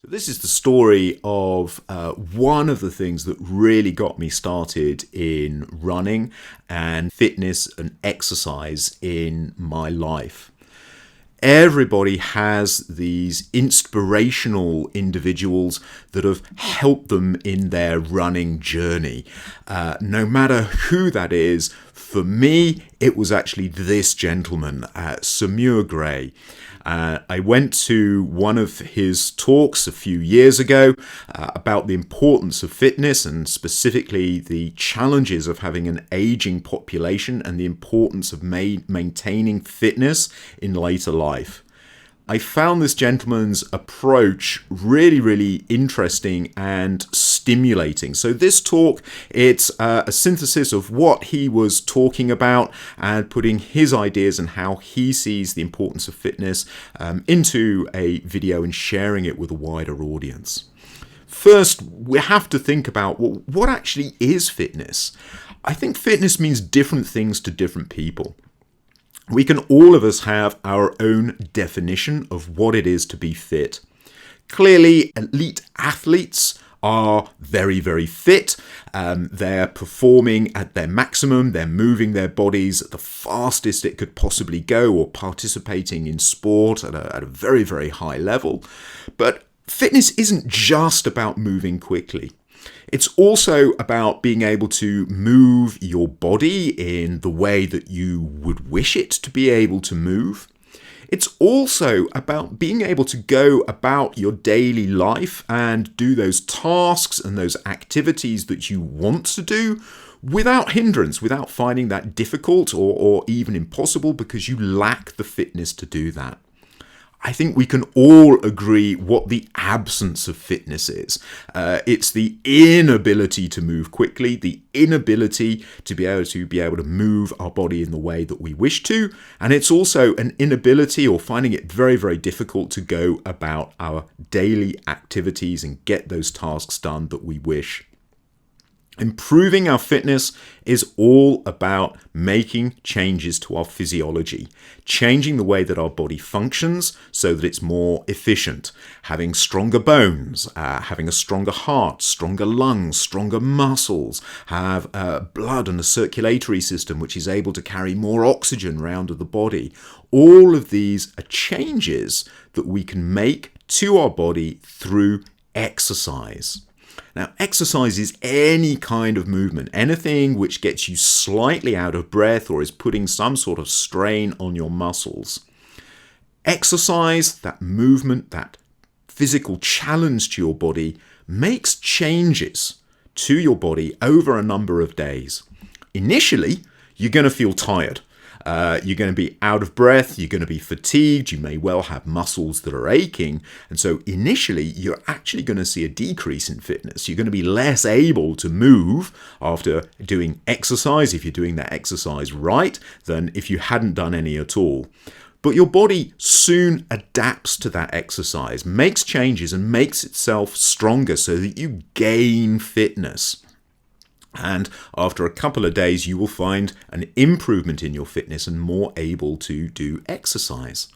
This is the story of one of the things that really got me started in running and fitness and exercise in my life. Everybody has these inspirational individuals that have helped them in their running journey. No matter who that is, for me, it was actually this gentleman, Sir Muir Gray. I went to one of his talks a few years ago about the importance of fitness and specifically the challenges of having an aging population and the importance of maintaining fitness in later life. I found this gentleman's approach really interesting and stimulating. So this talk, it's a synthesis of what he was talking about and putting his ideas and how he sees the importance of fitness into a video and sharing it with a wider audience. First, we have to think about, well, what actually is fitness? I think fitness means different things to different people. We can all of us have our own definition of what it is to be fit. Clearly, elite athletes are very fit. They're performing at their maximum. They're moving their bodies at the fastest it could possibly go or participating in sport at a very high level. But fitness isn't just about moving quickly. It's also about being able to move your body in the way that you would wish it to be able to move. It's also about being able to go about your daily life and do those tasks and those activities that you want to do without hindrance, without finding that difficult or even impossible because you lack the fitness to do that. I think we can all agree what the absence of fitness is. It's the inability to move quickly, the inability to be able to move our body in the way that we wish to, and it's also an inability or finding it very difficult to go about our daily activities and get those tasks done that we wish. Improving our fitness is all about making changes to our physiology, changing the way that our body functions so that it's more efficient, having stronger bones, having a stronger heart, stronger lungs, stronger muscles, have blood and a circulatory system which is able to carry more oxygen around the body. All of these are changes that we can make to our body through exercise. Now, exercise is any kind of movement, anything which gets you slightly out of breath or is putting some sort of strain on your muscles. Exercise, that movement, that physical challenge to your body, makes changes to your body over a number of days. Initially, you're going to feel tired. You're going to be out of breath, you're going to be fatigued, you may well have muscles that are aching, and so initially you're actually going to see a decrease in fitness. You're going to be less able to move after doing exercise, if you're doing that exercise right, than if you hadn't done any at all. But your body soon adapts to that exercise, makes changes and makes itself stronger so that you gain fitness. And after a couple of days, you will find an improvement in your fitness and more able to do exercise.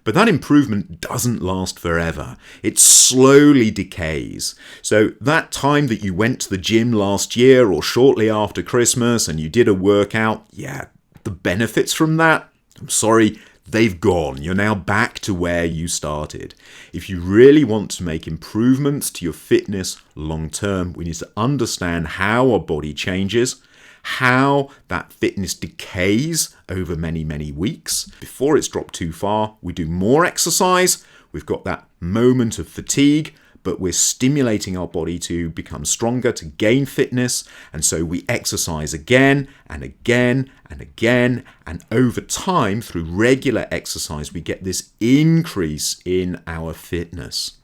But that improvement doesn't last forever. It slowly decays. So that time that you went to the gym last year or shortly after Christmas and you did a workout, the benefits from that, I'm sorry, they've gone. You're now back to where you started. If you really want to make improvements to your fitness long term, we need to understand how our body changes, how that fitness decays over many weeks. Before it's dropped too far, we do more exercise. We've got that moment of fatigue, but we're stimulating our body to become stronger, to gain fitness, and so we exercise again and again and again, and over time, through regular exercise, we get this increase in our fitness.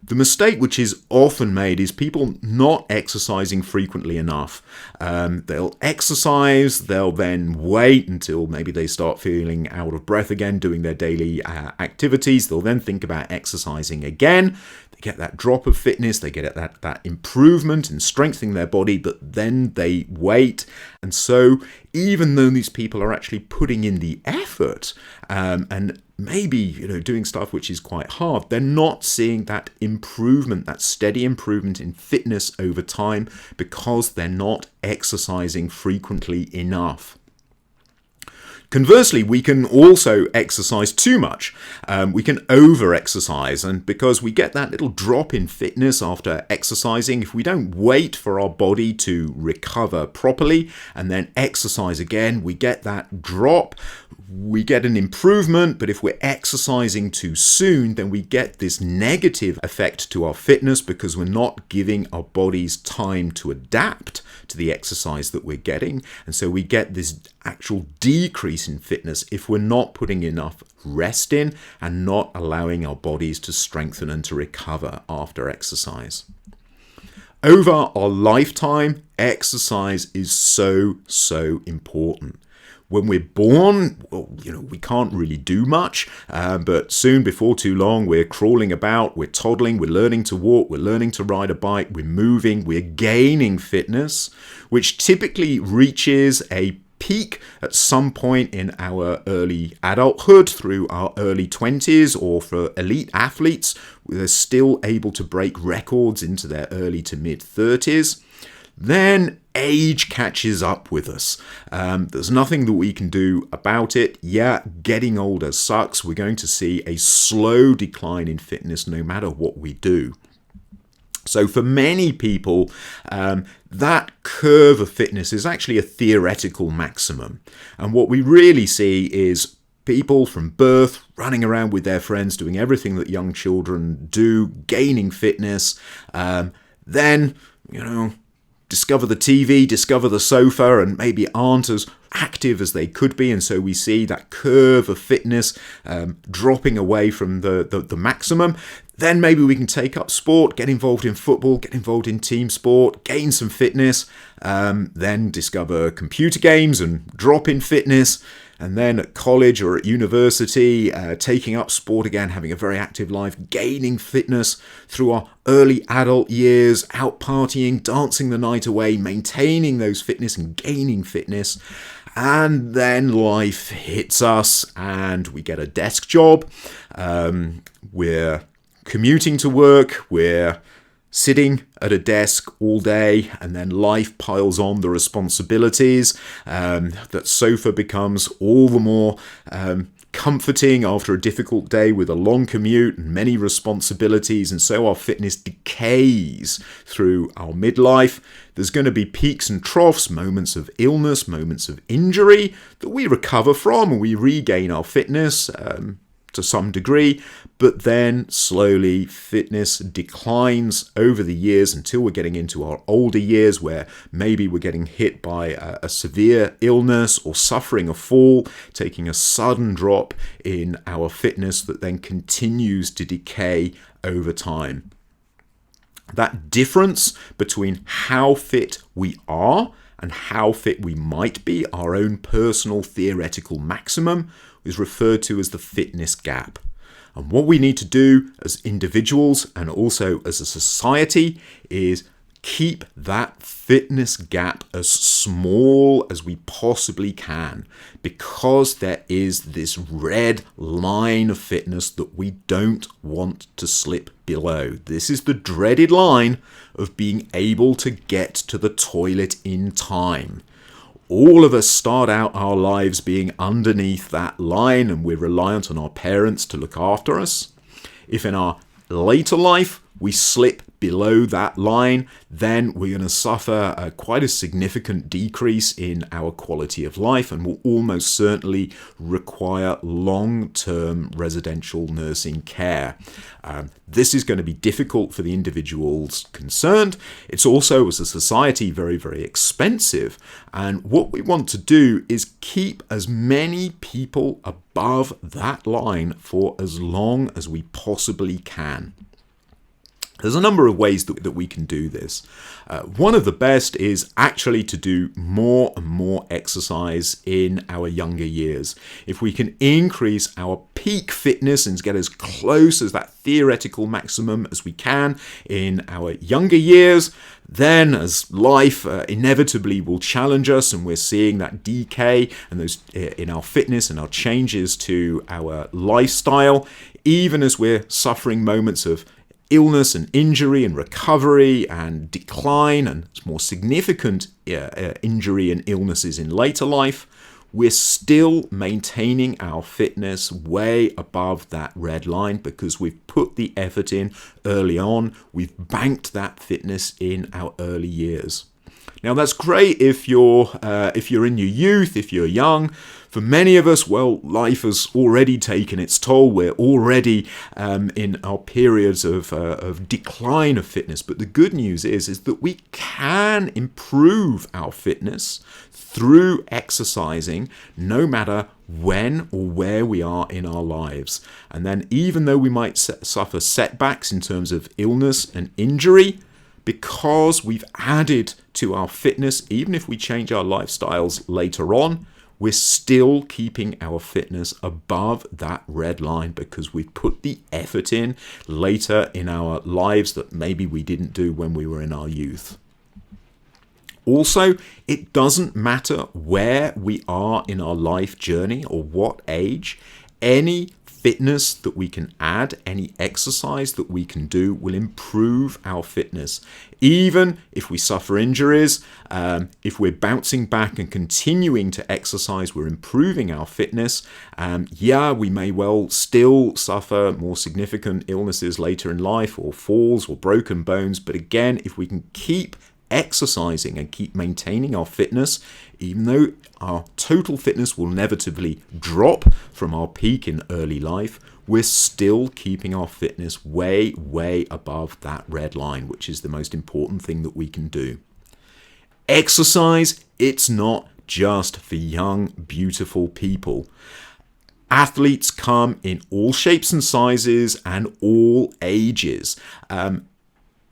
The mistake which is often made is people not exercising frequently enough. They'll exercise, they'll then wait until maybe they start feeling out of breath again, doing their daily activities. They'll then think about exercising again. They get that drop of fitness, they get that improvement in strengthening their body, but then they wait. And so even though these people are actually putting in the effort and maybe doing stuff which is quite hard, they're not seeing that improvement, that steady improvement in fitness over time, because they're not exercising frequently enough. Conversely, we can also exercise too much. We can over-exercise, and because we get that little drop in fitness after exercising, if we don't wait for our body to recover properly and then exercise again, we get that drop. We get an improvement, but if we're exercising too soon, then we get this negative effect to our fitness because we're not giving our bodies time to adapt to the exercise that we're getting. And so we get this actual decrease in fitness if we're not putting enough rest in and not allowing our bodies to strengthen and to recover after exercise. Over our lifetime, exercise is so important. When we're born, we can't really do much, but soon, before too long, we're crawling about, we're toddling, we're learning to walk, we're learning to ride a bike, we're moving, we're gaining fitness, which typically reaches a peak at some point in our early adulthood through our early 20s, or for elite athletes, they're still able to break records into their early to mid 30s. Then age catches up with us. There's nothing that we can do about it. Yeah, getting older sucks. We're going to see a slow decline in fitness no matter what we do. So for many people, that curve of fitness is actually a theoretical maximum. And what we really see is people from birth running around with their friends, doing everything that young children do, gaining fitness. Then, discover the TV, discover the sofa, and maybe aren't as active as they could be. And so we see that curve of fitness dropping away from the maximum. Then maybe we can take up sport, get involved in football, get involved in team sport, gain some fitness, then discover computer games and drop in fitness. And then at college or at university, taking up sport again, having a very active life, gaining fitness through our early adult years, out partying, dancing the night away, maintaining those fitness and gaining fitness. And then life hits us and we get a desk job. We're commuting to work, we're sitting at a desk all day, and then life piles on the responsibilities. That sofa becomes all the more comforting after a difficult day with a long commute and many responsibilities, and so our fitness decays through our midlife. There's going to be peaks and troughs, moments of illness, moments of injury that we recover from, and we regain our fitness to some degree, but then slowly fitness declines over the years until we're getting into our older years, where maybe we're getting hit by a severe illness or suffering a fall, taking a sudden drop in our fitness that then continues to decay over time. That difference between how fit we are and how fit we might be, our own personal theoretical maximum, is referred to as the fitness gap. And what we need to do as individuals and also as a society is keep that fitness gap as small as we possibly can, because there is this red line of fitness that we don't want to slip below. This is the dreaded line of being able to get to the toilet in time. All of us start out our lives being underneath that line, and we're reliant on our parents to look after us. If in our later life we slip below that line, then we're going to suffer quite a significant decrease in our quality of life and will almost certainly require long-term residential nursing care. This is going to be difficult for the individuals concerned. It's also, as a society, very, very expensive. And what we want to do is keep as many people above that line for as long as we possibly can. There's a number of ways that we can do this. One of the best is actually to do more and more exercise in our younger years. If we can increase our peak fitness and get as close as that theoretical maximum as we can in our younger years, then as life inevitably will challenge us and we're seeing that decay and those in our fitness and our changes to our lifestyle, even as we're suffering moments of illness and injury and recovery and decline and more significant injury and illnesses in later life, we're still maintaining our fitness way above that red line because we've put the effort in early on. We've banked that fitness in our early years. Now that's great if you're in your youth, if you're young. For many of us, well, life has already taken its toll. We're already in our periods of decline of fitness. But the good news is that we can improve our fitness through exercising, no matter when or where we are in our lives. And then even though we might suffer setbacks in terms of illness and injury, because we've added to our fitness, even if we change our lifestyles later on, we're still keeping our fitness above that red line because we've put the effort in later in our lives that maybe we didn't do when we were in our youth. Also, it doesn't matter where we are in our life journey or what age, any fitness that we can add, any exercise that we can do will improve our fitness. Even if we suffer injuries, if we're bouncing back and continuing to exercise, we're improving our fitness. We may well still suffer more significant illnesses later in life or falls or broken bones. But again, if we can keep exercising and keep maintaining our fitness, even though our total fitness will inevitably drop from our peak in early life, we're still keeping our fitness way, way above that red line, which is the most important thing that we can do. Exercise, it's not just for young, beautiful people. Athletes come in all shapes and sizes and all ages.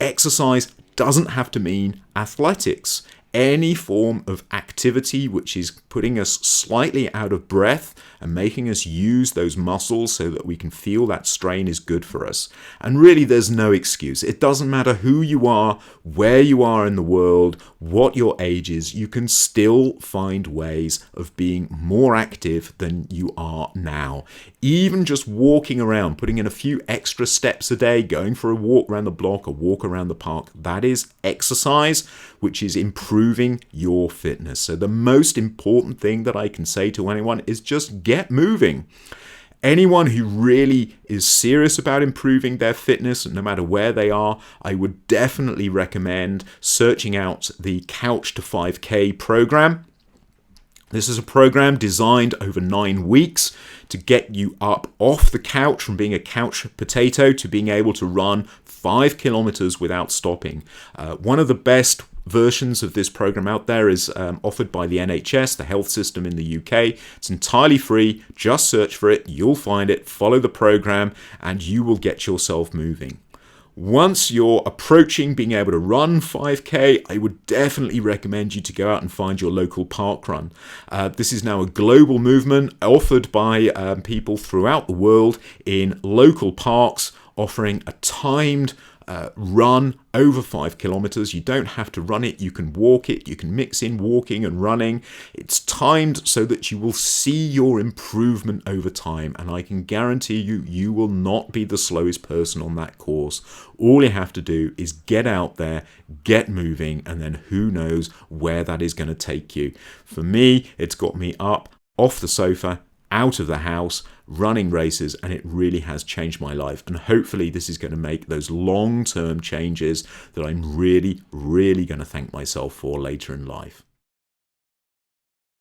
Exercise doesn't have to mean athletics. Any form of activity which is putting us slightly out of breath and making us use those muscles so that we can feel that strain is good for us. And really, there's no excuse. It doesn't matter who you are, where you are in the world, what your age is, you can still find ways of being more active than you are now. Even just walking around, putting in a few extra steps a day, going for a walk around the block, a walk around the park, that is exercise, which is improving your fitness. So the most important thing that I can say to anyone is just get moving. Anyone who really is serious about improving their fitness, no matter where they are, I would definitely recommend searching out the Couch to 5K program. This is a program designed over 9 weeks to get you up off the couch from being a couch potato to being able to run 5 kilometers without stopping. One of the best versions of this program out there is offered by the NHS, the health system in the UK. It's entirely free. Just search for it. You'll find it. Follow the program and you will get yourself moving. Once you're approaching being able to run 5K, I would definitely recommend you to go out and find your local park run. This is now a global movement offered by people throughout the world in local parks, offering a timed run over 5 kilometers. You don't have to run it, you can walk it, you can mix in walking and running. It's timed so that you will see your improvement over time, and I can guarantee you will not be the slowest person on that course. All you have to do is get out there, get moving, and then who knows where that is going to take you. For me, it's got me up off the sofa, out of the house, running races, and it really has changed my life. And hopefully this is going to make those long-term changes that I'm really, really going to thank myself for later in life.